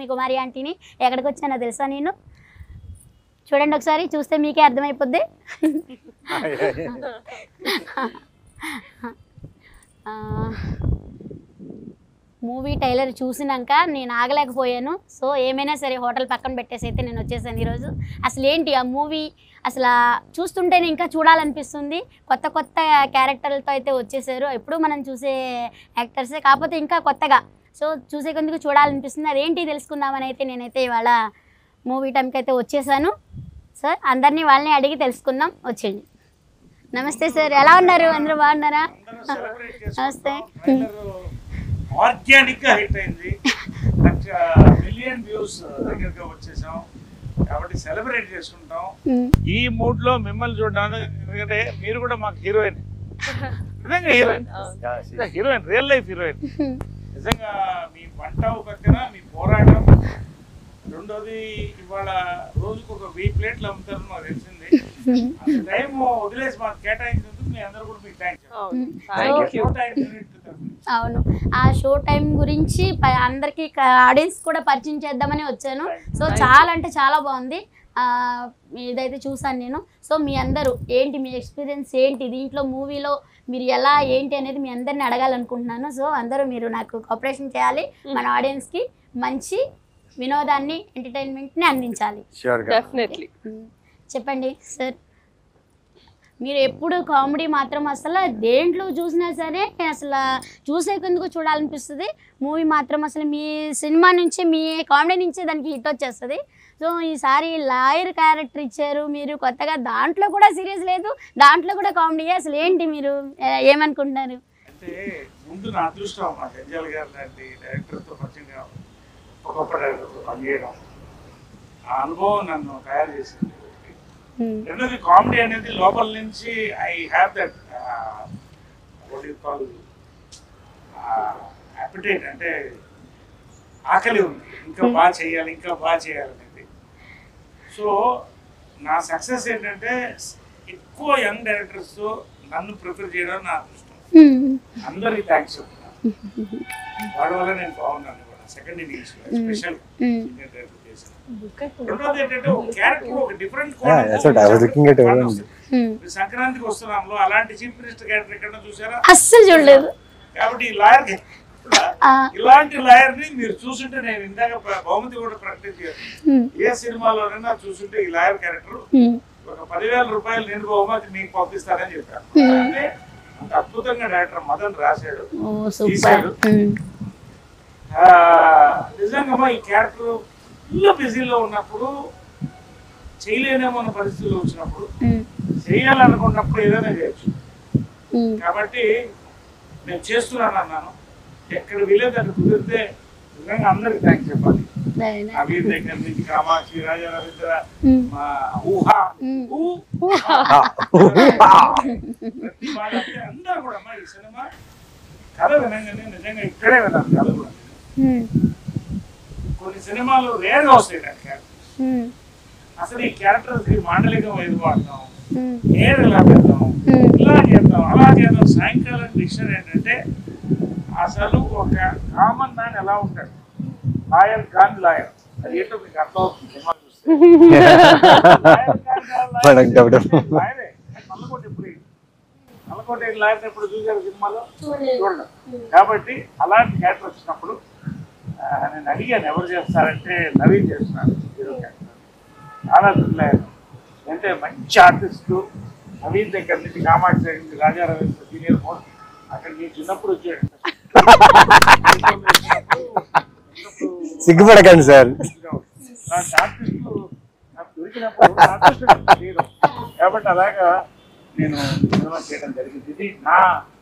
మీ కుమారి ఆంటీని. ఎక్కడికి వచ్చానో తెలుసా నేను? చూడండి ఒకసారి, చూస్తే మీకే అర్థమైపోద్ది. మూవీ టైలర్ చూసినాక నేను ఆగలేకపోయాను. సో ఏమైనా సరే హోటల్ పక్కన పెట్టేసి అయితే నేను వచ్చేసాను ఈరోజు. అసలు ఏంటి ఆ మూవీ, అసలు చూస్తుంటేనే ఇంకా చూడాలనిపిస్తుంది. కొత్త కొత్త క్యారెక్టర్లతో అయితే వచ్చేసారు. ఎప్పుడు మనం చూసే యాక్టర్సే, కాకపోతే ఇంకా కొత్తగా. సో చూసే కొందుకు చూడాలనిపిస్తుంది. అదేంటి తెలుసుకుందామని అయితే నేనైతే ఇవాళ మూవీ టైంకి అయితే వచ్చేసాను. సార్ అందరినీ వాళ్ళని అడిగి తెలుసుకుందాం, వచ్చేయండి. నమస్తే సార్, ఎలా ఉన్నారు? అందరూ బాగున్నారా? నమస్తే. ఆర్గానిక్ గా హిట్ అయింది, మిలియన్ వ్యూస్ దగ్గరగా వచ్చేసాం కాబట్టి సెలబ్రేట్ చేసుకుంటాం. ఈ మూడ్ లో మిమ్మల్ని చూడడానికి, ఎందుకంటే మీరు కూడా మాకు హీరోయిన్, నిజంగా హీరోయిన్, రియల్ లైఫ్ హీరోయిన్. నిజంగా మీ వంట పక్కన మీ పోరాటం, రెండోది ఇవాళ రోజుకు ఒక 1000 ప్లేట్లు అమ్ముతారు నాకు తెలిసింది. టైం వదిలేసి మాకు కేటాయించినందుకు మీ అందరూ కూడా మీకు థ్యాంక్స్. అవును, ఆ షో టైం గురించి అందరికి ఆడియన్స్ కూడా పరిచయం చేద్దామని వచ్చాను. సో చాలా అంటే చాలా బాగుంది, ఇదైతే చూసాను నేను. సో మీ అందరూ ఏంటి, మీ ఎక్స్పీరియన్స్ ఏంటి దీంట్లో, మూవీలో మీరు ఎలా ఏంటి అనేది మీ అందరిని అడగాలనుకుంటున్నాను. సో అందరూ మీరు నాకు కోఆపరేషన్ చేయాలి, మన ఆడియన్స్కి మంచి వినోదాన్ని, ఎంటర్టైన్మెంట్ని అందించాలి. చెప్పండి సార్, మీరు ఎప్పుడు కామెడీ మాత్రం అసలు దేంట్లో చూసినా సరే అసలు చూసేందుకు చూడాలనిపిస్తుంది. మూవీ మాత్రం అసలు మీ సినిమా నుంచి, మీ కామెడీ నుంచి దానికి హిట్ వచ్చేస్తుంది. సో ఈసారి లాయర్ క్యారెక్టర్ ఇచ్చారు మీరు కొత్తగా, దాంట్లో కూడా సీరియస్ లేదు, దాంట్లో కూడా కామెడీ. అసలు ఏంటి మీరు ఏమనుకుంటున్నారు? అంటే ముందు నా అదృష్టం అమ్మా, గంజాల్ గారు లాంటి డైరెక్టర్తో పరిచయం కావాలి, గొప్ప డైరెక్టర్తో పనిచేయడం, ఆ అనుభవం నన్ను తయారు చేసింది. రెండోది కామెడీ అనేది లోపల నుంచి I have that what you call appetite, అంటే ఆకలి ఉంది, ఇంకా బాగా చేయాలి, ఇంకా బాగా చేయాలనేది. సో నా సక్సెస్ ఏంటంటే ఎక్కువ యంగ్ డైరెక్టర్స్తో నన్ను ప్రిఫర్ చేయడం నా అదృష్టం. అందరికి థ్యాంక్స్ చెప్తున్నాను, వాడి వల్ల నేను బాగున్నాను. సెకండ్ ఇన్నింగ్స్ స్పెషల్ డైరెక్టర్ చేశాను. రెండోది ఏంటంటే ఒక క్యారెక్టర్ ఒక డిఫరెంట్ సంక్రాంతికి వస్తున్నాంలో అలాంటి చీఫ్ మినిస్టర్ క్యారెక్టర్ ఎక్కడ చూసారా? అస్సలు చూడలేదు. కాబట్టి ఈ లాయర్, ఇలాంటి లాయర్ ని మీరు చూసుంటే, నేను ఇందాక బహుమతి కూడా ప్రకటించాను, ఏ సినిమాలోనైనా చూసుంటే ఈ లాయర్ క్యారెక్టర్ ఒక 10,000 రూపాయలు నేను బహుమతి మీకు పంపిస్తానని చెప్పాను. అంటే అంత అద్భుతంగా డైరెక్టర్ మదన్ రాశాడు, తీశాడు. నిజంగా ఈ క్యారెక్టర్ ఫుల్ బిజీలో ఉన్నప్పుడు, చేయలేనేమో అన్న పరిస్థితుల్లో వచ్చినప్పుడు, చేయాలనుకున్నప్పుడు ఏదైనా చేయొచ్చు. కాబట్టి నేను చేస్తున్నాను అన్నాను. ఎక్కడ వీలేదు అక్కడ కుదిరితే నిజంగా అందరికి థ్యాంక్స్ చెప్పాలి. నవీన్ దగ్గర నుంచి కామాక్షి, రాజా రవీంద్ర, మా ఊహా, ప్రతి వాళ్ళంటే అందరూ కూడా ఈ సినిమా కథ వినంగానే నిజంగా ఇక్కడే విన్నాను కథ కూడా. కొన్ని సినిమాలు రేర్గా వస్తాయి క్యారెక్టర్స్, అసలు ఈ క్యారెక్టర్స్ మాండలికం ఏది వాడతాం, ఏది ఎలా పెడతాం, ఇలా చేద్దాం, అలా చేద్దాం. సాయంకాలం డిక్షన్ ఏంటంటే అసలు ఒక కామన్ మ్యాన్ ఎలా ఉంటాడు, లాయర్ కాన్ లాయర్, అది ఏంటో మీకు అర్థం అవుతుంది సినిమా చూస్తే. నల్లకోట లాయర్ ఎప్పుడు చూసారు సినిమాలో? చూడండి. కాబట్టి అలాంటి క్యారెక్టర్ వచ్చినప్పుడు నేను అడిగాను ఎవరు చేస్తారంటే నవీన్ చేస్తున్నాను హీరో క్యారెక్టర్. చాలా థ్రిల్ అంటే మంచి ఆర్టిస్టు. నవీన్ దగ్గర నుంచి కామాక్షి దగ్గర నుంచి రాజా రవీంద్ర సీనియర్ మోస్ట్, అక్కడ నేను చిన్నప్పుడు వచ్చాడు. సిగ్గుపడకండి సార్, ఆర్టిస్టు నాకు దొరికినప్పుడు హీరో కాబట్టి అలాగా నేను సినిమా చేయడం జరిగింది. ఇది నా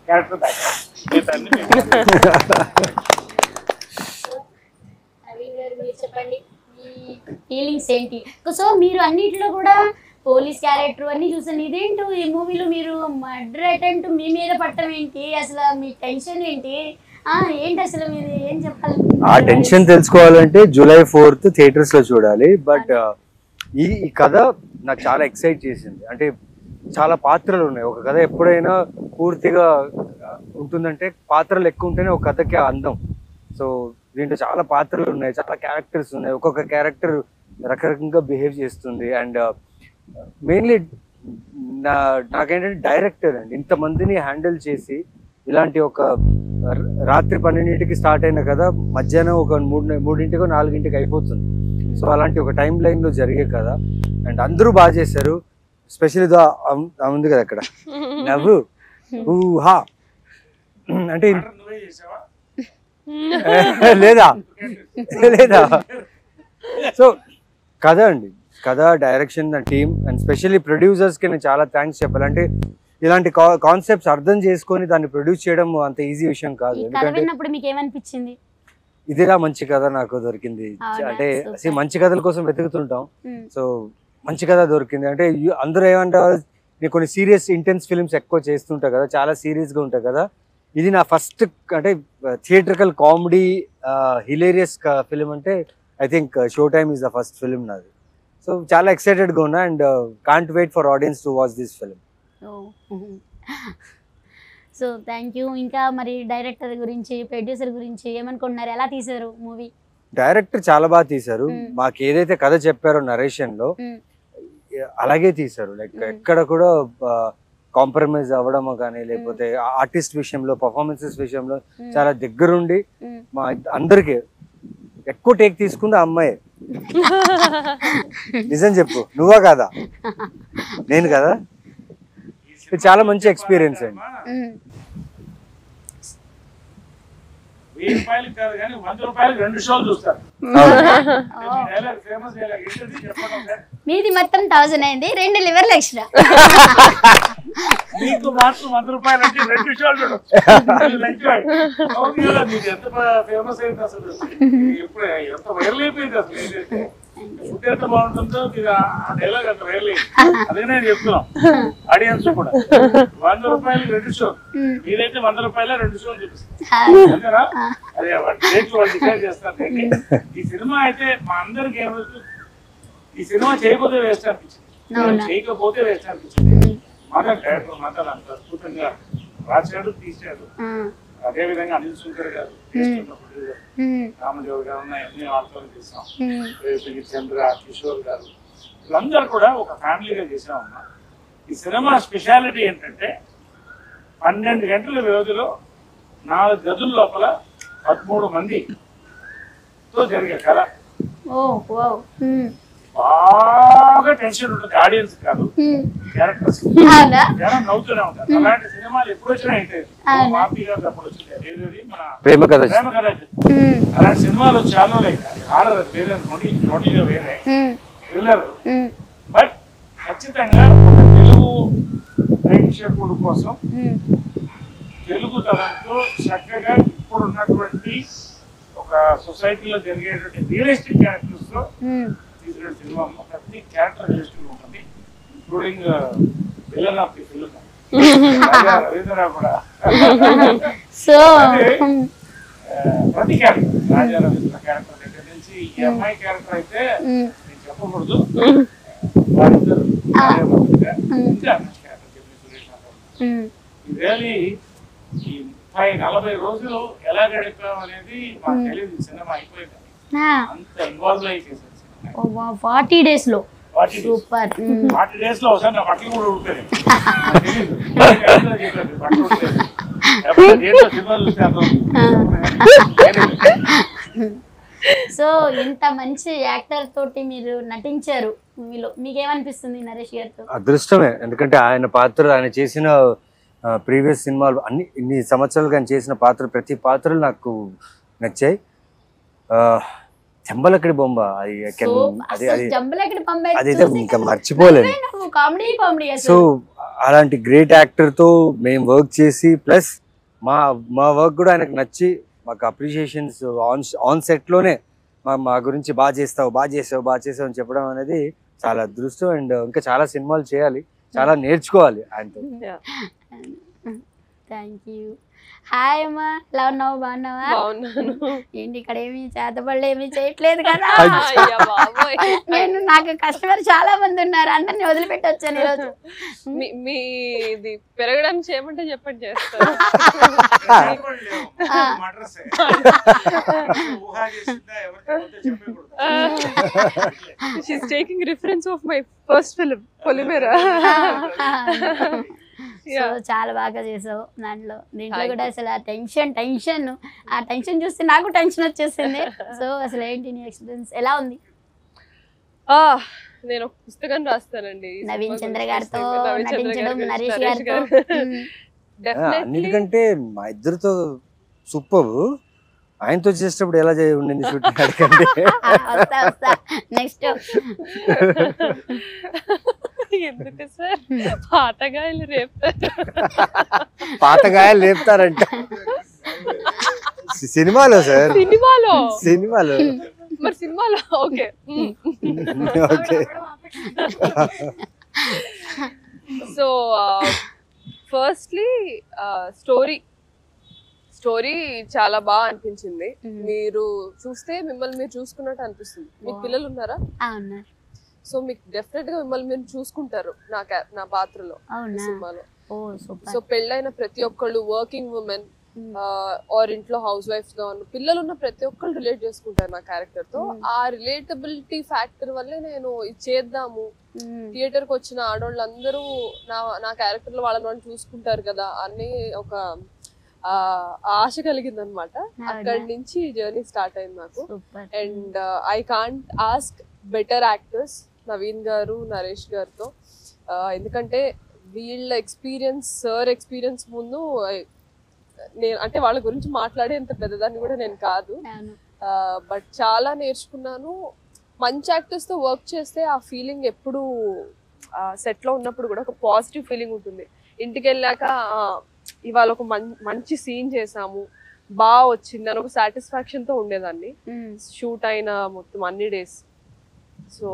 క్యారెక్టర్ బ్యాక్గ్రౌండ్. చెప్పండి ఫీలింగ్స్ ఏంటి? సో మీరు అన్నిట్లో కూడా పోలీస్ క్యారెక్టర్ అన్ని చూసాను, ఇదేంటో ఈ మూవీలో మీరు మర్డర్ అటెంప్ట్ మీ మీద పట్టడం ఏంటి, అసలు మీ టెన్షన్ ఏంటి, ఏంటి అసలు మీరు ఏం చెప్పాలి? ఆ టెన్షన్ తెలుసుకోవాలంటే July 4th థియేటర్స్ లో చూడాలి. బట్ ఈ కథ నాకు చాలా ఎక్సైట్ చేసింది. అంటే చాలా పాత్రలు ఉన్నాయి. ఒక కథ ఎప్పుడైనా పూర్తిగా ఉంటుందంటే పాత్రలు ఎక్కువ ఉంటేనే ఒక కథకి అందం. సో దీంట్లో చాలా పాత్రలు ఉన్నాయి, చాలా క్యారెక్టర్స్ ఉన్నాయి, ఒక్కొక్క క్యారెక్టర్ రకరకంగా బిహేవ్ చేస్తుంది. అండ్ మెయిన్లీ నాకేంటంటే డైరెక్టర్ అండి ఇంతమందిని హ్యాండిల్ చేసి ఇలాంటి ఒక రాత్రి 12ంటికి స్టార్ట్ అయిన కథ మధ్యాహ్నం ఒక 3ంటికో 4ంటికి అయిపోతుంది. సో అలాంటి ఒక టైం లైన్ లో జరిగే కథ. అండ్ అందరూ బాగా చేశారు. స్పెషల్లీ ఉంది కదా అక్కడ నవ్వు ఊహా అంటే నువ్వే చేసావా? లేదా లేదా. సో కథ అండి, కథ, direction, team and specially producers కి నేను చాలా థ్యాంక్స్ చెప్పాలి. అంటే ఇలాంటి కాన్సెప్ట్స్ అర్థం చేసుకొని దాన్ని ప్రొడ్యూస్ చేయడం అంత ఈజీ విషయం కాదు. ఎందుకంటే మీకు ఏమనిపించింది? ఇదిలా మంచి కథ నాకు దొరికింది. అంటే మంచి కథల కోసం వెతుకుతుంటాం, సో మంచి కథ దొరికింది. అంటే అందరూ ఏమంటారు, నేను కొన్ని సీరియస్ ఇంటెన్స్ ఫిల్మ్స్ ఎక్కువ చేస్తుంటా కదా, చాలా సీరియస్ గా ఉంటాయి కదా. ఇది నా ఫస్ట్ అంటే థియేట్రికల్ కామెడీ హిలేరియస్ ఫిల్మ్ అంటే I think show time is the first film నాది. సో చాలా ఎక్సైటెడ్ గా ఉన్నా and can't wait for audience to watch this film. So thank you. ఇంకా మరి డైరెక్టర్ గురించి, ప్రొడ్యూసర్ గురించి ఏమనుకుంటున్నారు? ఎలా తీశారు మూవీ? డైరెక్టర్ చాలా బాగా తీశారు. మాకు ఏదైతే కథ చెప్పారో నరేషన్ లో అలాగే తీశారు. లైక్ ఎక్కడ కూడా కాంప్రమైజ్ అవ్వడము కానీ, లేకపోతే ఆర్టిస్ట్ విషయంలో, పర్ఫార్మెన్సెస్ విషయంలో చాలా దగ్గరుండి మా అందరికి ఎక్కువ టేక్ తీసుకుంది ఆ అమ్మాయి. నిజం చెప్పు, నువ్వా కాదా? నేను కదా. చాలా మంచి ఎక్స్పీరియన్స్ అండి. 1000 రూపాయలు కాదు కానీ 100 రూపాయలు 2 షోలు చూస్తారు. మీది మొత్తం 1000 అయింది, 2 లివర్లు ఎక్స్ట్రా. మీకు మాత్రం 100 రూపాయలు అంటే 2 షోలు చూడొచ్చు. ఎంత ఫేమస్ అయింది అసలు, ఎప్పుడు ఎంత వైరల్ అయిపోయింది అసలు. ఏంటంటే ఫుడ్ ఎంత బాగుంటుందో మీరు ఆ డైలాగ్ అంత వైరల్ అయింది. అదే నేను చెప్తున్నాం ఆడియన్స్ కూడా. 100 రూపాయలు 2 షోలు, మీరైతే 100 రూపాయల 2 షోలు చూపిస్తారు అంతేనా? అదే రేట్లు వాళ్ళు డిసైడ్ చేస్తారు. ఈ సినిమా అయితే మా అందరికి ఏమవుతుంది, ఈ సినిమా చేయకపోతే వేస్ట్ అనిపించింది, చేయకపోతే వేస్ట్ అనిపించింది. మదన్ డైరెక్టర్ మదన్ అంత అద్భుతంగా రాశాడు, తీశాడు. అదే విధంగా అనిల్ శంకర్ గారు, రామదేవ్ గారు అన్ని వాళ్ళతో తీసాం. చంద్ర, కిషోర్ గారు, వీళ్ళందరూ కూడా ఒక ఫ్యామిలీగా చేసామన్నా. ఈ సినిమా స్పెషాలిటీ ఏంటంటే 12 గంటల వ్యవధిలో 4 గదుల లోపల 13 మందితో జరిగే కథ. బాగా టెన్షన్ ఉంటుంది ఆడియన్స్ కాదు, క్యారెక్టర్స్ జనం నవ్వుతూనే ఉంటారు. అలాంటి సినిమాలు ఎప్పుడు వచ్చినా అయితే మాఫీ గారు అప్పుడు వచ్చింది మన ప్రేమ కథ. అలాంటి సినిమాలు చాలా హారర్ వేరే నోటిగా వేరే థ్రిల్లర్. బట్ ఖచ్చితంగా తెలుగు ప్రేక్షకుడు కోసం తెలుగు తరంతో చక్కగా ఇప్పుడున్నటువంటి ఒక సొసైటీలో జరిగేటువంటి రియలిస్టిక్ క్యారెక్టర్స్ తో తీసిన సినిమా. ప్రతి క్యారెక్టర్ రియలిస్టిక్ ఉంటుంది, including villain of the film Ravindra కూడా. సో ప్రతి క్యారెక్టర్, రాజా రవీంద్ర క్యారెక్టర్ దగ్గర నుంచి ఈ అమ్మాయి క్యారెక్టర్ అయితే నేను చెప్పకూడదు, వాళ్ళిద్దరు ఇంకా రియలీ ఈ 30-40 రోజులు ఎలా గడిపాం అనేది మాకు తెలియదు. సినిమా అయిపోయింది, అంత ఇన్వాల్వ్ అయి చేశారు. 40 days లో సూపర్. 40 days లో ఒకసారి నా బట్టలు కూడా ఉంటుంది. సో ఇంత మంచి యాక్టర్ తోటి మీరు నటించారు మూవీలో, మీకేమనిపిస్తుంది నరేష్ గారితో? అదృష్టమే, ఎందుకంటే ఆయన పాత్ర, ఆయన చేసిన ప్రీవియస్ సినిమాలు ఇన్ని సంవత్సరాలుగా ఆయన చేసిన పాత్ర, ప్రతి పాత్రలు నాకు నచ్చాయి. చెంబలక్కడి బొమ్మ అదైతే ఇంకా మర్చిపోలేదు. సో అలాంటి గ్రేట్ యాక్టర్ తో మేము వర్క్ చేసి, ప్లస్ మా వర్క్ కూడా ఆయనకు నచ్చి మాకు అప్రిషియేషన్స్ ఆన్ సెట్ లోనే మా గురించి బాగా చేసావు అని చెప్పడం అనేది చాలా అదృష్టం. అండ్ ఇంకా చాలా సినిమాలు చేయాలి, చాలా నేర్చుకోవాలి ఆయనతో. Thank you. హాయ్ అమ్మా, ఎలా ఉన్నావు? బాగున్నావా? బాగున్నాను. ఏంటి ఇక్కడ ఏమి చేతబడులు ఏమి చేయట్లేదు కదా? అయ్యా బాబోయ్. నాకు కస్టమర్ చాలా మంది ఉన్నారు, అందరిని వదిలిపెట్టి వచ్చాను ఈరోజు. మీది పెరగడానికి చేయమంటే చెప్పండి చేస్తాను. She's taking reference of my first film, Polymera. So చాలా బాగా చేసావు దీంట్లో కూడా అసలు ఆ టెన్షన్ చూస్తే నాకు టెన్షన్ వచ్చేసింది. సో అసలు ఏంటి నీ ఎక్స్పీరియన్స్ ఎలా ఉంది? నేను ఒక పుస్తకం రాస్తానండి, నవీన్ చంద్ర గారితో నటించడం, నరేష్ గారితో. అన్నిటికంటే మా ఇద్దరితో సూపర్. ఆయనతో చేసేటప్పుడు ఎలా ఉండింది షూటింగ్ అడగండి. నెక్స్ట్ ఎందుకు సార్ పాతగాయలు లేపుతారంట సినిమాలో సార్. సినిమాలో మరి సినిమాలో ఓకే. సో ఫస్ట్లీ స్టోరీ చాలా బాగా అనిపించింది. మీరు చూస్తే మిమ్మల్ని మీరు చూసుకున్నట్టు అనిపిస్తుంది. మీకు పిల్లలు ఉన్నారా? సో మీకు డెఫినెట్ గా మిమ్మల్ని మీరు చూసుకుంటారు నా పాత్రలో సినిమాలో. సో పెళ్ళైన ప్రతి ఒక్కళ్ళు, వర్కింగ్ ఉమెన్ ఆర్ ఇంట్లో హౌస్ వైఫ్స్ గా ఉన్న పిల్లలు ఉన్న ప్రతి ఒక్కళ్ళు రిలేట్ చేసుకుంటారు నా క్యారెక్టర్ తో. ఆ రిలేటబిలిటీ ఫ్యాక్టర్ వల్లే నేను ఇది చేద్దాము, థియేటర్ కి వచ్చిన ఆడవాళ్ళందరూ నా క్యారెక్టర్ లో వాళ్ళని చూసుకుంటారు కదా అని ఒక ఆశ కలిగింది అనమాట. అక్కడి నుంచి జర్నీ స్టార్ట్ అయింది నాకు. And I can't ask better actors Naveen గారు, నరేష్ గారితో. ఎందుకంటే వీళ్ళ ఎక్స్పీరియన్స్, సార్ ఎక్స్పీరియన్స్ ముందు నేను అంటే వాళ్ళ గురించి మాట్లాడేంత పెద్దదాన్ని కూడా నేను కాదు. బట్ చాలా నేర్చుకున్నాను. మంచి యాక్టర్స్ తో వర్క్ చేస్తే ఆ ఫీలింగ్ ఎప్పుడు సెట్ లో ఉన్నప్పుడు కూడా ఒక పాజిటివ్ ఫీలింగ్ ఉంటుంది. ఇంటికి వెళ్ళాక ఇవాళ ఒక మంచి సీన్ చేసాము, బాగా వచ్చింది అని ఒక సాటిస్ఫాక్షన్ తో ఉండేదాన్ని షూట్ అయిన మొత్తం అన్ని డేస్. సో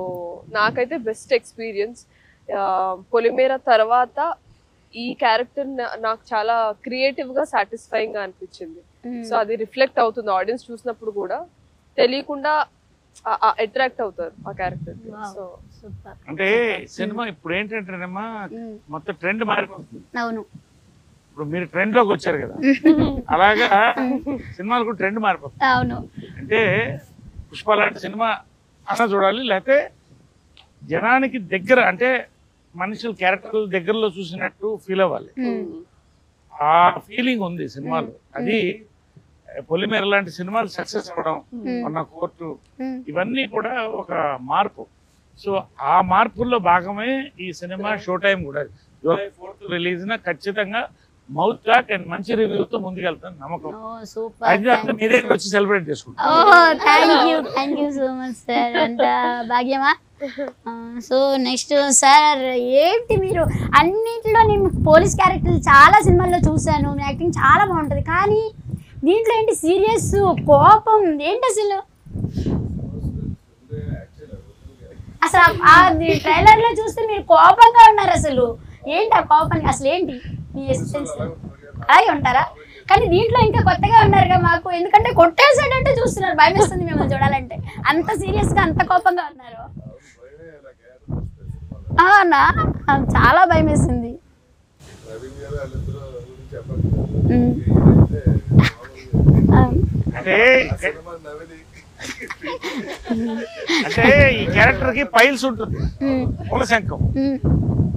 నాకైతే బెస్ట్ ఎక్స్పీరియన్స్. పొలిమేరా తర్వాత ఈ క్యారెక్టర్ నాకు చాలా క్రియేటివ్ గా సాటిస్ఫైయింగ్ గా అనిపించింది. సో అది రిఫ్లెక్ట్ అవుతుంది ఆడియన్స్ చూసినప్పుడు కూడా, తెలియకుండా అట్రాక్ట్ అవుతారు ఆ క్యారెక్టర్. సో అంటే సినిమా ఇప్పుడు ఏంటంటేనమ్మా మొత్తం ట్రెండ్ మారిపోతుంది. అవును, ఇప్పుడు మీరు ట్రెండ్ లోకి వచ్చారు కదా, అలాగా సినిమాలు కూడా ట్రెండ్ మారిపోతుంది. అవును, అంటే పుష్ప లాంటి సినిమా అన్న చూడాలి, లేకపోతే జనానికి దగ్గర, అంటే మనుషుల క్యారెక్టర్ల దగ్గరలో చూసినట్టు ఫీల్ అవ్వాలి. ఆ ఫీలింగ్ ఉంది సినిమాలో. అది పొలిమేర లాంటి సినిమాలు సక్సెస్ అవ్వడం, మన కోర్టు, ఇవన్నీ కూడా ఒక మార్పు. సో ఆ మార్పుల్లో భాగమే ఈ సినిమా. షో టైం కూడా జూలై 4th రిలీజ్ ఖచ్చితంగా మౌత్ టాక్ అండ్ మంచి రివ్యూతో ముందుకెళ్తాను నమ్మకం. అది మీ దగ్గర వచ్చి సెలబ్రేట్ చేసుకుంటాం. Thank you so much sir. అంత భాగ్యమా. సో నెక్స్ట్ సార్, ఏంటి మీరు అన్నింటిలో నేను పోలీస్ క్యారెక్టర్ చాలా సినిమాల్లో చూసాను, మీ యాక్టింగ్ చాలా బాగుంటుంది, కానీ దీంట్లో ఏంటి సీరియస్, కోపం ఏంటి అసలు? అసలు ట్రైలర్ లో చూస్తే మీరు కోపంగా ఉన్నారు. అసలు ఏంటి ఆ కోపానికి అసలు ఏంటి మీ ఎసెన్స్? అలాగే ఉంటారా? కానీ దీంట్లో ఇంకా కొత్తగా ఉన్నారుగా మాకు, ఎందుకంటే కొట్టేసేటట్టు చూస్తున్నారు, భయం వేస్తుంది మిమ్మల్ని చూడాలంటే. అంత సీరియస్ గా, అంత కోపంగా ఉన్నారు. అవునా, చాలా భయం వేసింది. అంటే ఈ క్యారెక్టర్ కి పైల్స్ ఉంటుంది, మూలశంఖం.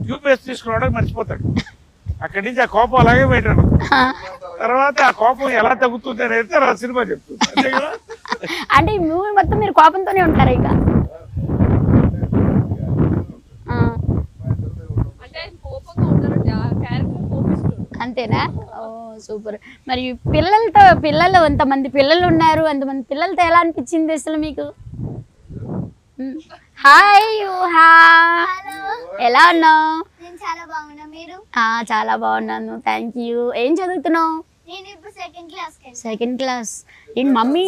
ట్యూబ్వేస్ తీసుకున్నాడు, మర్చిపోతాడు. అక్కడి నుంచి ఆ కోపం అలాగే పెట్టాడు. తర్వాత ఆ కోపం ఎలా తగ్గుతుంది అనేది తర్వాత సినిమా చెప్తుంది, అంతే కదా? అంటే ఈ మూవీ మొత్తం మీరు కోపంతోనే ఉంటారు ఇక? అంతేనా? ఓ సూపర్. మరి పిల్లలు ఎంతమంది పిల్లలు ఉన్నారు, అంతమంది పిల్లలతో ఎలా అనిపించింది అసలు మీకు? హాయ్, ఎలా ఉన్నావు? చాలా బాగున్నాను, థ్యాంక్ యూ. ఏం చదువుతున్నావు? Second class. ఏంటి మమ్మీ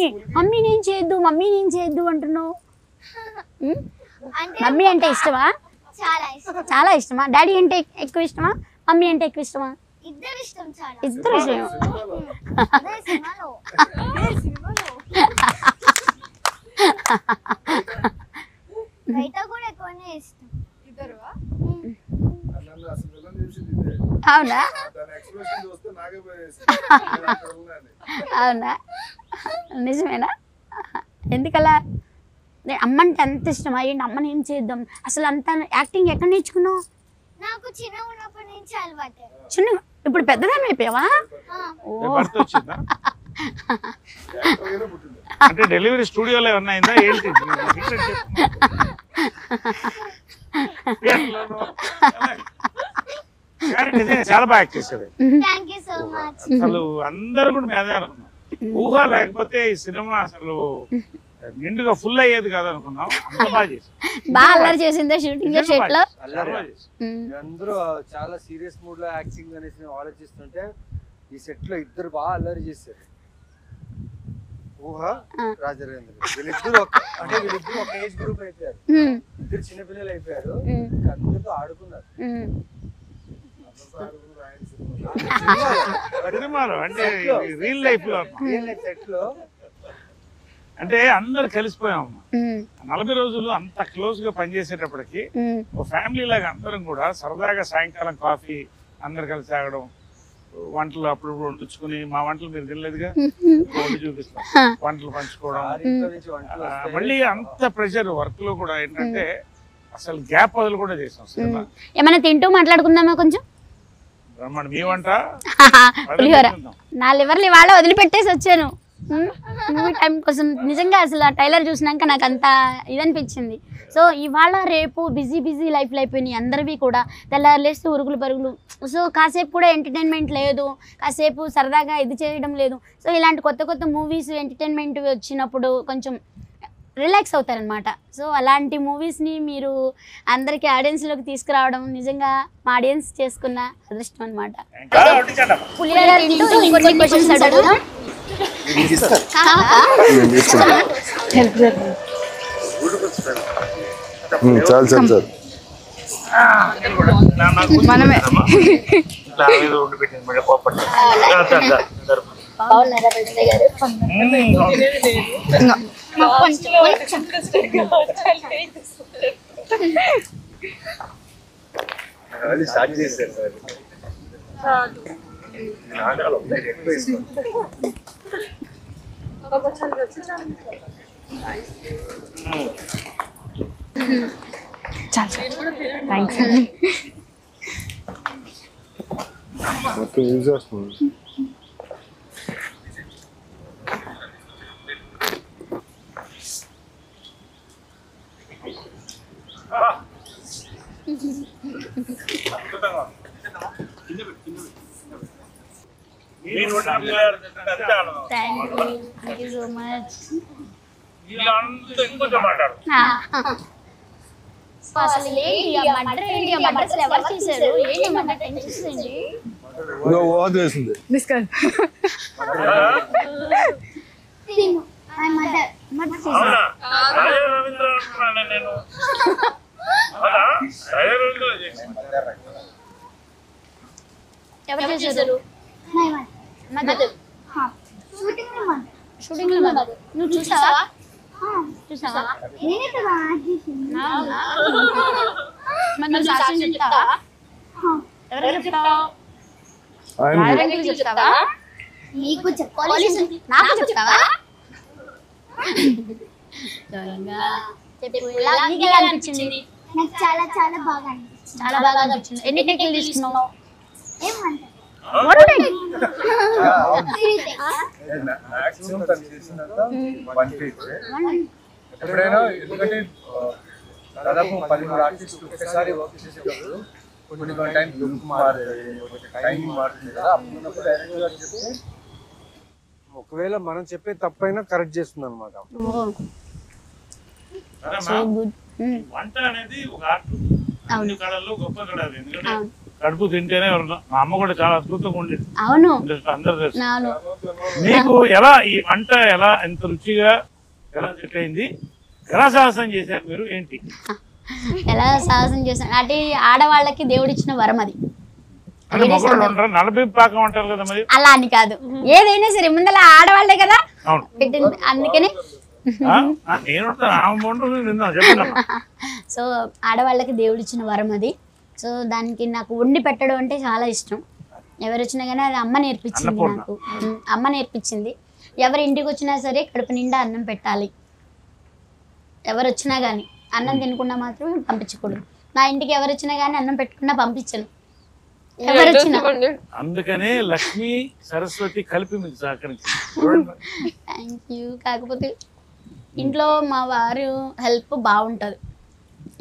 నేను చేయొద్దు అంటున్నావు? మమ్మీ అంటే ఇష్టమా? చాలా ఇష్టమా? డాడీ అంటే ఎక్కువ ఇష్టమా, మమ్మీ అంటే ఎక్కువ ఇష్టమా? ఇద్దరు ఇష్టం చాలా. ఇద్దరు ఇష్టం. అదే సినిమాలో. బయట కూడా ఎక్కువనే ఇష్టం. అవునా అవునా నిజమేనా? ఎందుకలా? అమ్మంటే అంత ఇష్టమా? ఏంటి అమ్మని ఏం చేద్దాం అసలు? అంత యాక్టింగ్ ఎక్కడ నేర్చుకున్నావు? నాకు చిన్న ఉన్నప్పటి నుంచి అలవాటు. చిన్న ఇప్పుడు పెద్దదాన్ని అయిపోయావా? అంటే డెలివరీ స్టూడియోలో ఏమన్నా అయిందా ఏంటి? చాలా బాగా యాక్ట్ చేసేది. Thank you so much. అసలు అందరూ కూడా మీద అనుకున్నాం. ఊహ లేకపోతే ఈ సినిమా అసలు నిండుగా ఫుల్ అయ్యేది కాదు అనుకున్నాం. అంత బాగా చేసి బాగా అల్లరి చేసిందా షూటింగ్ సెట్ లో? అందరూ చాలా సీరియస్ మూడ్ లో యాక్టింగ్ అనేసి ఆలోచిస్తుంటే ఈ సెట్ లో ఇద్దరు బాగా అల్లరి చేశారు. ఊహ రాజరేంద్ర వీళ్ళిద్దరు అంటే వీళ్ళిద్దరు ఒక ఏజ్ గ్రూప్ అయిపోయారు. ఇద్దరు చిన్నపిల్లలు అయిపోయారు. అందరితో ఆడుకున్నారు. అంటే రియల్ లైఫ్ లో సెట్ లో అంటే అందరు కలిసిపోయాం. 40 రోజులు అంత క్లోజ్ గా పనిచేసేటప్పటికి ఒక ఫ్యామిలీ లాగా అందరం కూడా సరదాగా సాయంకాలం కాఫీ అందరు కలిసి తాగడం, వంటలు అప్పుడు వండించుకుని, మా వంటలు మీరు తినలేదుగా వండి చూపిస్తాం, వంటలు పంచుకోవడం. మళ్ళీ అంత ప్రెషర్ వర్క్ లో కూడా ఏంటంటే అసలు గ్యాప్ వదులు కూడా చేసాం సినిమా. ఏమైనా తింటూ మాట్లాడుకుందామా కొంచెం? రమ్మని మీ వంట నా లివర్లు ఇవాళ వదిలిపెట్టేసి వచ్చాను మూవీ టైం కోసం. నిజంగా అసలు ఆ ట్రైలర్ చూసినాక నాకు అంత ఇదనిపించింది. సో ఇవాళ రేపు బిజీ లైఫ్లో అయిపోయినాయి అందరివి కూడా. తెల్లారులేస్తూ ఉరుగులు పరుగులు. సో కాసేపు కూడా ఎంటర్టైన్మెంట్ లేదు, కాసేపు సరదాగా ఇది చేయడం లేదు. సో ఇలాంటి కొత్త మూవీస్ ఎంటర్టైన్మెంట్ వచ్చినప్పుడు కొంచెం రిలాక్స్ అవుతారనమాట. సో అలాంటి మూవీస్ని మీరు అందరికీ ఆడియన్స్లోకి తీసుకురావడం నిజంగా మా ఆడియన్స్ చేసుకున్న అదృష్టం అనమాట. స్టార్ట్ చేశారు సార్. మొత్తం యూజ్ చేస్తున్నాను. Thank you so much. అసలు ఏంటి ఆ మర్డర్ ఏంటి? ఆ మర్డర్ అసలు ఎవరు చేశారు? ఏంటి మర్డర్ టెన్షన్ ఏంటి? ఓదేసింది ఎవరు చేశారు? మదర్. షూటింగ్ లో మదర్. నువ్వు చూసావా? చూసావా? మరి నువ్వు సాక్ష్యం చెప్తావా? ఎవరికి చెప్తావా? చెప్తావా? నీకు చెప్పాలి, నాకు చెప్తావా? ఎలా అనిపించింది? నాకు చాలా చాలా బాగా అనిపించింది. చాలా బాగా అనిపించింది. ఎన్ని టేకులు తీసుకున్నావు? ఏమంటారు? ఎప్పుడైనా ఎందుకంటే దాదాపు 13 ఆర్టిస్టులు ఒకసారి వర్క్ చేసేటప్పుడు కొన్ని టైం టైం మారుతుంది కదా. అప్పుడు డైరెక్టర్ గారు చెప్తే ఒకవేళ మనం చెప్పే తప్పైనా కరెక్ట్ చేస్తుంది అనమాట. వంట అనేది ఒక ఆర్ట్. అన్ని కళల్లో గొప్ప కళ. ఎందుకంటే కడుపు తింటేనే మా అమ్మ కూడా చాలా అద్భుతంగా ఉండేది. అవును, అందరూ తెలుసు. మీకు ఎలా ఈ వంట ఎలా ఎంత రుచిగా ఎలా సెట్ అయింది? ఎలా సాహసం చేశారు మీరు? ఏంటి ఎలా సాహసం చేశాను అంటే ఆడవాళ్ళకి దేవుడిచ్చిన వరం అది. అంటే మగవాళ్ళు ఉంటారు, నలభై పాకం అంటారు కదా మరి. అలా అని కాదు, ఏదైనా సరే ముందర ఆడవాళ్లే కదా అవును పెట్టింది, అందుకనే. నేను చెప్పండి. సో ఆడవాళ్ళకి దేవుడు ఇచ్చిన వరం అది. సో దానికి నాకు వండి పెట్టడం అంటే చాలా ఇష్టం. ఎవరు వచ్చినా కానీ అది అమ్మ నేర్పించింది నాకు. అమ్మ నేర్పించింది. ఎవరి ఇంటికి వచ్చినా సరే కడుపు నిండా అన్నం పెట్టాలి. ఎవరు వచ్చినా కానీ అన్నం తినకుండా మాత్రం పంపించకూడదు. నా ఇంటికి ఎవరు వచ్చినా కానీ అన్నం పెట్టకుండా పంపించను. ఎవరు వచ్చినా. అందుకనే లక్ష్మి సరస్వతి కలిపి మీకు సహకరించారు. Thank you. కాకపోతే ఇంట్లో మా వారు హెల్ప్ బాగుంటుంది.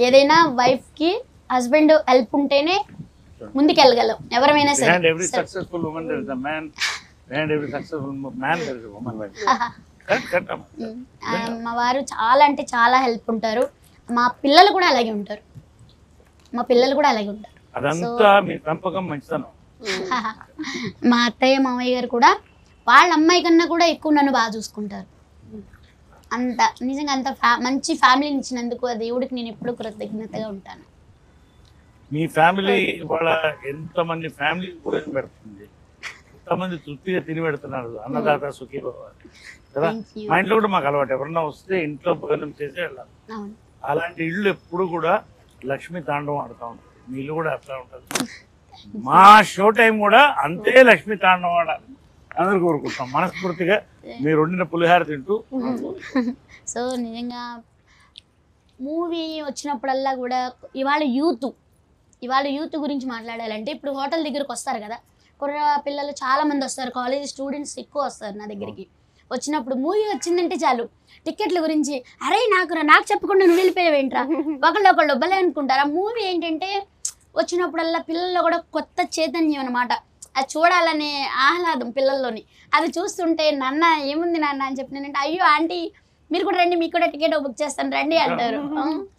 ఏదైనా వైఫ్కి హస్బెండ్ హెల్ప్ ఉంటేనే ముందుకెళ్ళగలం ఎవరైనా సరే. Behind every successful woman there is a man. Behind every successful man there is a woman. మా వారు చాలా అంటే చాలా హెల్ప్ ఉంటారు. మా పిల్లలు కూడా అలాగే ఉంటారు. అదంతా మీ పెంపకం మంచితనం. మా అత్తయ్య మామయ్య గారు కూడా వాళ్ళ అమ్మాయి కన్నా కూడా ఎక్కువ నన్ను బాగా చూసుకుంటారు. అంత నిజంగా అంత మంచి ఫ్యామిలీని ఇచ్చినందుకు ఆ దేవుడికి నేను ఎప్పుడు కృతజ్ఞతగా ఉంటాను. మీ ఫ్యామిలీ వాళ్ళ ఎంతమంది ఫ్యామిలీ భోజనం పెడుతుంది, ఎంతమంది తృప్తిగా తిని పెడుతున్నారు. అన్నదాత సుఖీ భవ కదా. మా ఇంట్లో కూడా మాకు అలవాటు, ఎవరన్నా వస్తే ఇంట్లో భోజనం చేసి వెళ్ళాలి. అలాంటి ఇళ్ళు ఎప్పుడు కూడా లక్ష్మీ తాండవం ఆడుతూ ఉంటుంది. మీ ఇల్లు కూడా అట్లా ఉంటుంది. మా షో టైం కూడా అంతే లక్ష్మీ తాండవం ఆడాలి అందరు కోరుకుంటాం మనస్ఫూర్తిగా. మీరు వండిన పులిహార తింటూ. సో నిజంగా మూవీ వచ్చినప్పుడల్లా కూడా ఇవాళ యూత్ గురించి మాట్లాడాలంటే, ఇప్పుడు హోటల్ దగ్గరకు వస్తారు కదా కుర్ర పిల్లలు, చాలా మంది వస్తారు, కాలేజ్ స్టూడెంట్స్ ఎక్కువ వస్తారు నా దగ్గరికి. వచ్చినప్పుడు మూవీ వచ్చిందంటే చాలు టికెట్ల గురించి, అరే నాకు చెప్పకుండా నువ్వు వెళ్ళిపోయావేంట్రా, ఒకళ్ళు భలే అనుకుంటారు. ఆ మూవీ ఏంటంటే వచ్చినప్పుడల్లా పిల్లల్లో కూడా కొత్త చైతన్యం అనమాట. అది చూడాలనే ఆహ్లాదం పిల్లల్లోని. అది చూస్తుంటే నాన్న ఏముంది నాన్న అని చెప్పినానంటే, అయ్యో ఆంటీ మీరు కూడా రండి, మీకు కూడా టికెట్ బుక్ చేస్తాను రండి అంటారు.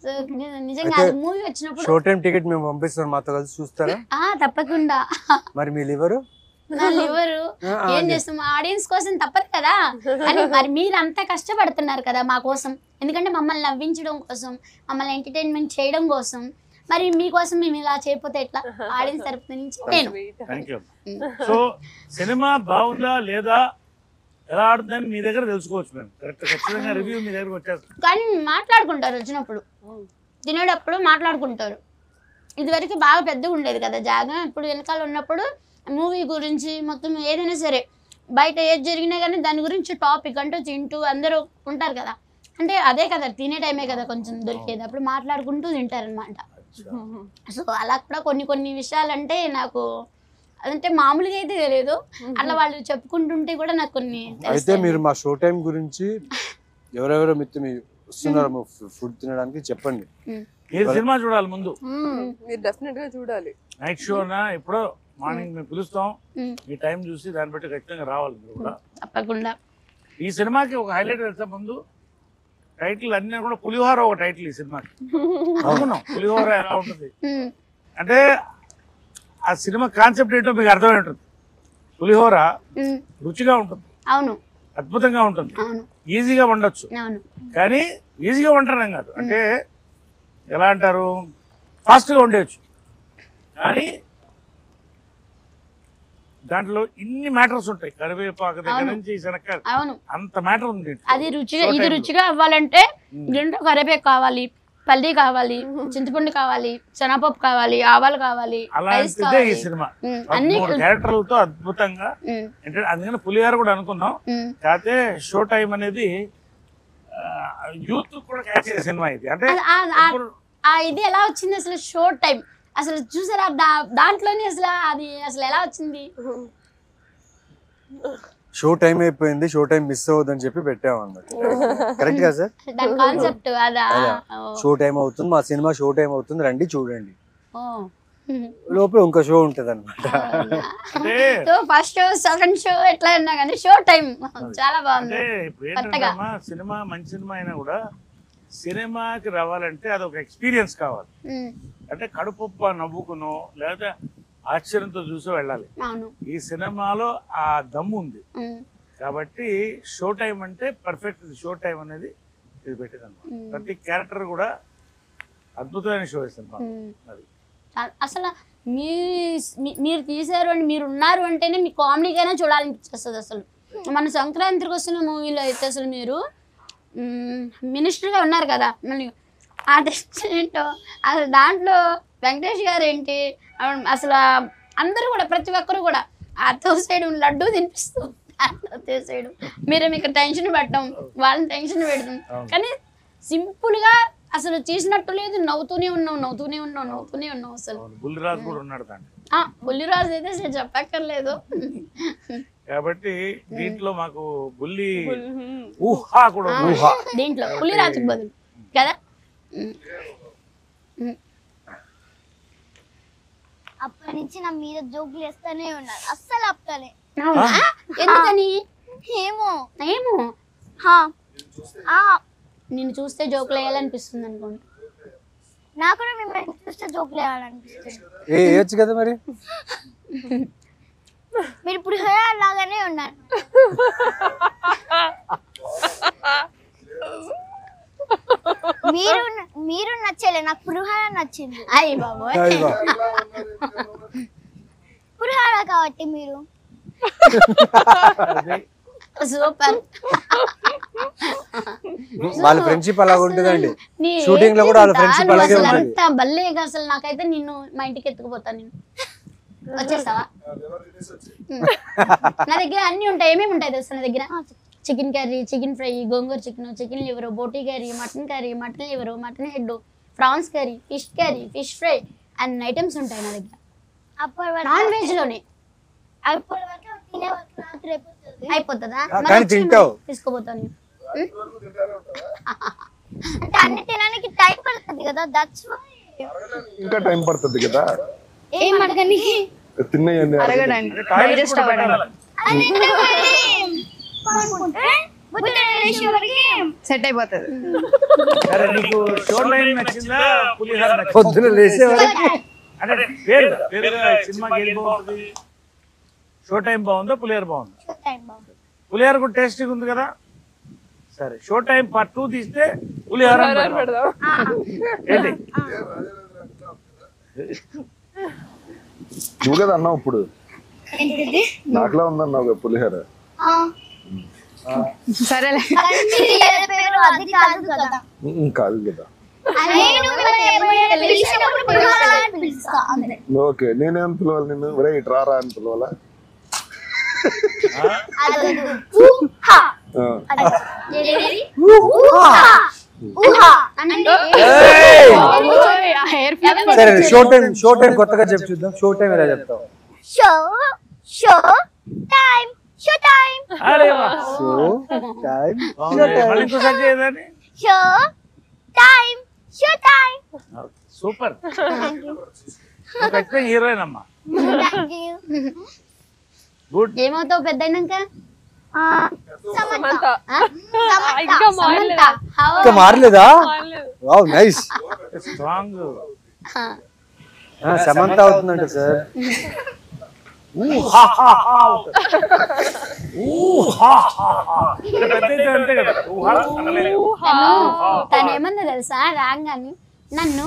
సో నిజంగా అది మూవీ వచ్చినప్పుడు షో టైం టికెట్ మేము పంపిస్తాం, మాతో కలిసి చూస్తారా? తప్పకుండా. మరి మీ లివరు ఏం చేస్తాం, ఆడియన్స్ కోసం తప్పదు కదా. అని మరి మీరు అంతా కష్టపడుతున్నారు కదా మా కోసం, ఎందుకంటే మమ్మల్ని నవ్వించడం కోసం, మమ్మల్ని ఎంటర్టైన్మెంట్ చేయడం కోసం. మరి మీకోసం మేము ఇలా చేయకపోతే ఎట్లా? ఆడియన్స్ తరపు నుంచి నేను. సో సినిమా బాగుందా లేదా ఎలా ఆడుతుందని మీ దగ్గర తెలుసుకోవచ్చు. మేము ఖచ్చితంగా రివ్యూ మీ దగ్గరకు వచ్చేస్తాం. కానీ మాట్లాడుకుంటారు వచ్చినప్పుడు, తినేటప్పుడు మాట్లాడుకుంటారు. ఇదివరకు బాగా పెద్దగా ఉండేది కదా జాగా. ఇప్పుడు వెనకాల ఉన్నప్పుడు మూవీ గురించి మొత్తం ఏదైనా సరే బయట ఏది జరిగినా కానీ దాని గురించి టాపిక్ అంటూ తింటూ అందరూ ఉంటారు కదా. అంటే అదే కదా తినే టైమే కదా కొంచెం దొరికేది, అప్పుడు మాట్లాడుకుంటూ తింటారనమాట. సో అలా కూడా కొన్ని విషయాలు అంటే నాకు అదంటే మామూలుగా అయితే తెలియదు, అట్లా వాళ్ళు చెప్పుకుంటుంటే కూడా నాకు కొన్ని. అయితే మీరు మా షో టైం గురించి ఎవరెవరో మిత్రులు వస్తున్నారో ఫుడ్ తినడానికి చెప్పండి. మీరు సినిమా చూడాలి ముందు, మీరు డెఫినెట్ గా చూడాలి. నైట్ షోనా ఎప్పుడో మార్నింగ్ మేము పిలుస్తాం, మీ టైం చూసి దాన్ని బట్టి ఖచ్చితంగా రావాలి మీరు కూడా తప్పకుండా. ఈ సినిమాకి ఒక హైలైట్ వెళ్తే ముందు టైటిల్ అన్నీ కూడా పులిహోర ఒక టైటిల్ ఈ సినిమాకి. అనుకున్నాం పులిహోర ఎలా ఉంటుంది అంటే ఆ సినిమా కాన్సెప్ట్ ఏంటో మీకు అర్థమై ఉంటుంది. పులిహోర రుచిగా ఉంటుంది, అవును, అద్భుతంగా ఉంటుంది, ఈజీగా వండొచ్చు. కానీ ఈజీగా వండడం కాదు, అంటే ఎలా అంటారు, ఫాస్ట్గా వండేయచ్చు. కానీ దాంట్లో ఇన్ని మ్యాటర్స్ ఉంటాయి, కరివేపాకు దగ్గర నుంచి శనక్కాయలు, అంత మ్యాటర్ ఉంది. అది రుచిగా అవ్వాలంటే దీంట్లో కరివేపాకు కావాలి, పల్లి కావాలి, చింతపండు కావాలి, శనగపప్పు కావాలి, ఆవాలు కావాలి. అలాంటిదే ఈ సినిమా, అన్ని క్యారెక్టర్లతో అద్భుతంగా. అంటే అందుకని పులిహార కూడా అనుకున్నాం. కాకపోతే షో టైం అనేది యూత్ కూడా క్యాచ్ చేసే సినిమా ఇది. అంటే ఇది ఎలా వచ్చింది అసలు షో టైం, అసలు చూసారా దాంట్లోనే అసలు ఎలా వచ్చింది? షో టైం అయిపోయింది, షో టైం మిస్ అవ్వదని చెప్పి పెట్టాము అన్నమాట. కరెక్ట్ గా సార్? దాని కాన్సెప్ట్ అదా, షో టైం అవుతుంది, మా సినిమా షో టైం అవుతుంది, రండి చూడండి. లోపల ఇంకో షో ఉంటది అనమాట. So first show second show ఎట్లా అన్నా కానీ షో టైం చాలా బాగుంది. సినిమా మంచి సినిమా అయినా కూడా సినిమాకి రావాలంటే అదొక ఎక్స్పీరియన్స్ కావాలి. అంటే కడుపుప్ప నవ్వుకునో లేదా ఆశ్చర్యంతో చూసో వెళ్ళాలి. ఈ సినిమాలో ఆ దమ్ము ఉంది కాబట్టి షో టైం అంటే పర్ఫెక్ట్. షో టైం అనేది ఇది పెట్టింది అనమాట. ప్రతి క్యారెక్టర్ కూడా అద్భుతమైన షో సినిమా. అది అసలు మీరు తీశారు అని మీరు ఉన్నారు అంటేనే మీ కామెడీకైనా చూడాలనిపిస్తుంది. అసలు మన సంక్రాంతికి వస్తున్న మూవీలో అయితే అసలు మీరు మినిస్టర్గా ఉన్నారు కదా, మళ్ళీ ఆ టెస్ట్ ఏంటో అసలు దాంట్లో వెంకటేష్ గారు ఏంటి అసలు అందరూ కూడా ప్రతి ఒక్కరు కూడా తోసేయడం, లడ్డూ తినిపిస్తూ తోసేయడం, మీరు మీకు టెన్షన్ పెట్టడం, వాళ్ళని టెన్షన్ పెడతాం. కానీ సింపుల్గా అసలు చేసినట్టు లేదు, నవ్వుతూనే ఉన్నాం అసలు. బుల్లిరాజు కూడా ఉన్నాడు దాంట్లో. బుల్లిరాజు అయితే అసలు చెప్పక్కర్లేదు. కాబట్టి దీంట్లో మాకు బుల్లి ఊహా కూడా దీంట్లో బుల్లిరాజుకి బదులు కదా. అప్పటి నుంచి నా మీద జోకులు వేస్తూనే ఉన్నారు, అస్సలు ఆపుతానే. ఎందుకని ఏమో నిన్ను చూస్తే జోకులు వేయాలనిపిస్తుంది అనుకోండి. నాకు కూడా మిమ్మల్ని చూస్తే జోకులు వేయాలనిపిస్తుంది. వేయచ్చు కదా మరి. మీరు ఇప్పుడు లాగానే ఉన్నారు. మీరు నచ్చలే, నాకు పులిహోర నచ్చింది. అయ్యి బాబోయ్, పులిహోర కాబట్టి మీరు సూపర్. వాళ్ళ ఫ్రెండ్షిప్ అలాగ ఉంటుందండి. షూటింగ్ లో కూడా వాళ్ళ ఫ్రెండ్షిప్ అలాగే ఉంటుంది. అంత బల్లేగా అసలు నాకైతే నిన్ను మా ఇంటికి ఎత్తుకుపోతాను. నేను వచ్చేస్తావా? నా దగ్గర అన్ని ఉంటాయి. ఏమేమి ఉంటాయి తెలుసా నా దగ్గర? Chicken curry, chicken fry, gongura chicken, chicken liver, బోటీ curry, mutton liver, mutton head, prawns curry, fish fry అన్ని ఐటమ్స్ ఉంటాయి నా దగ్గర. నాన్ వెజ్ లోనే అయిపోతుందా? తీసుకోపోతాను. అన్ని తినడానికి టైం పడుతుంది కదా, దట్స్ వై. ఇంకా టైం పడుతుంది కదా ఏం అడగడానికి, తిన్నయండి అరగడానికి, డైజెస్ట్ అవ్వడానికి సెట్ అయిపోతుంది. సరే, నీకు షో టైం నచ్చిందా పులిహార నచ్చిందా? పొద్దున లేసే వరకు అంటే పేరుగా సినిమాకి ఏది బాగుంటుంది? షో టైం బాగుందా, పులిహార బాగుందా? పులిహార కూడా టేస్టీగా ఉంది కదా. సరే, షో టైం పార్ట్ 2 తీస్తే పులిహార పెడదాం. ఏంటి? నువ్వు కదా అన్నావు ఇప్పుడు, నాకులా ఉందన్నావు పులిహోర. సరేలే, అది కాదు కదా. కాదు కదా. ఓకే, నేనేం పిలవాలి నిన్ను? ఒరే ఇటు రారా అని పిలవాలా? సరే, షో టైం కొత్తగా చెప్పు చూద్దాం. షో టైం ఎలా చెప్తావు? అరే వా, షో టైం మళ్ళీ ఇంకోసారి చేయదని. సూపర్, హీరోయిన్ అమ్మా. గుడ్. ఏమవుతావు పెద్ద అయినాక? సమంత. ఇంకా మారలేదా? Wow, nice. స్ట్రాంగ్. సమంత అవుతుందంట సార్. తను ఏమన్నా తెలుసా, రాగాని నన్ను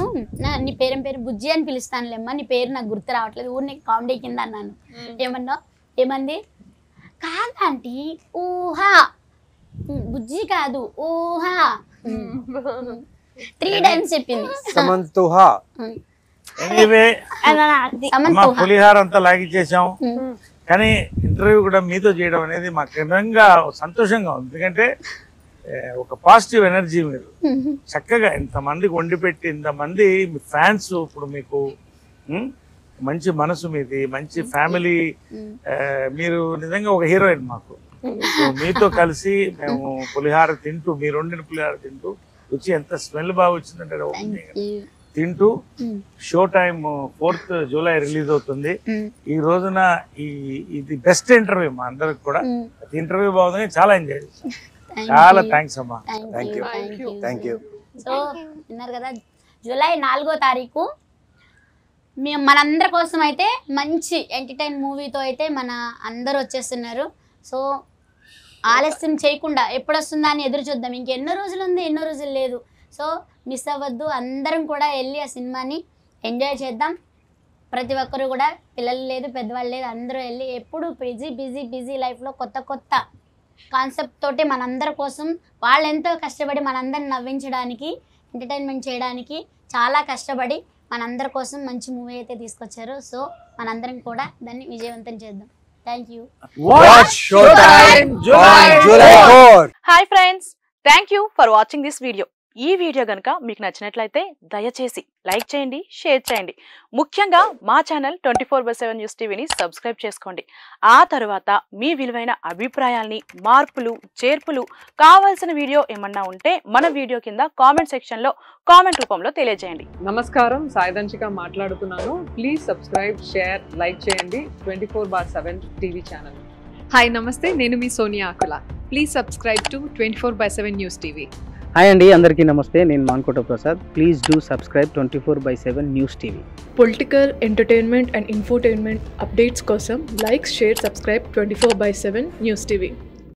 నీ పేరు బుజ్జి అని పిలుస్తానులేమ్మా, నీ పేరు నాకు గుర్తు రావట్లేదు, ఊరిని కామెడీ కింద అన్నాను. ఏమంది? కాదంటీ, ఊహా, బుజ్జి కాదు ఊహా, 3 times చెప్పింది. సమంతుహా. ఎనీవే, పులిహార అంతా లాగిచ్చేసాం. కానీ ఇంటర్వ్యూ కూడా మీతో చేయడం అనేది మాకు నిజంగా సంతోషంగా ఉంది. ఎందుకంటే ఒక పాజిటివ్ ఎనర్జీ, మీరు చక్కగా ఇంతమందికి వండి పెట్టి, ఇంతమంది ఫ్యాన్స్, ఇప్పుడు మీకు మంచి మనసు మీది, మంచి ఫ్యామిలీ, మీరు నిజంగా ఒక హీరోయిన్ మాకు. మీతో కలిసి మేము పులిహార తింటూ, మీరు వండిన పులిహార తింటూ, రుచి ఎంత స్మెల్ బాగా వచ్చిందంటే తింటూ. Show time 4th July release అవుతుంది. ఈ రోజున ఇది బెస్ట్ ఇంటర్వ్యూ మా అందరికి కూడా. ఇంటర్వ్యూ బాగుంది, చాలా ఎంజాయ్ చేశాం. చాలా థ్యాంక్స్ అమ్మా. Thank you. సో విన్నారు కదా, July 4వ తారీఖు మేము మనందరి కోసం అయితే మంచి ఎంటర్టైన్ మూవీతో అయితే మన అందరూ వచ్చేస్తున్నారు. సో ఆలస్యం చేయకుండా ఎప్పుడు వస్తుందా అని ఎదురు చూద్దాం. ఇంకెన్నో రోజులు ఉంది, ఎన్నో రోజులు లేదు. సో మిస్ అవ్వద్దు, అందరం కూడా వెళ్ళి ఆ సినిమాని ఎంజాయ్ చేద్దాం. ప్రతి ఒక్కరు కూడా పిల్లలు లేదు పెద్దవాళ్ళు లేదు అందరూ వెళ్ళి ఎప్పుడు బిజీ లైఫ్లో కొత్త కొత్త కాన్సెప్ట్ తోటి మనందరి కోసం వాళ్ళు ఎంతో కష్టపడి మనందరిని నవ్వించడానికి ఎంటర్టైన్మెంట్ చేయడానికి చాలా కష్టపడి మనందరి కోసం మంచి మూవీ అయితే తీసుకొచ్చారు. సో మనందరం కూడా దాన్ని విజయవంతం చేద్దాం. Thank you. Hi friends, thank you for watching this video. ఈ వీడియో కనుక మీకు నచ్చినట్లయితే దయచేసి లైక్ చేయండి, షేర్ చేయండి. ముఖ్యంగా మా ఛానల్ 24/7 న్యూస్ టీవీని సబ్స్క్రైబ్ చేసుకోండి. ఆ తర్వాత మీ విలువైన అభిప్రాయాల్ని, మార్పులు, చేర్పులు, కావాల్సిన వీడియో ఏమన్నా ఉంటే మన వీడియో కింద కామెంట్ సెక్షన్లో కామెంట్ రూపంలో తెలియజేయండి. నమస్కారం, సాయిదంచిక మాట్లాడుతున్నాను. ప్లీజ్ సబ్స్క్రైబ్, షేర్, లైక్ చేయండి 24/7 టీవీ ఛానల్. హాయ్ నమస్తే, నేను మీ Sonia Akula. Please subscribe to 24/7 news TV. Hi అండి, అందరికీ నమస్తే. నేను Mankota Prasad. Please do subscribe 24/7 news TV. Political, entertainment and infotainment updates కోసం like, share, subscribe 24/7 news TV.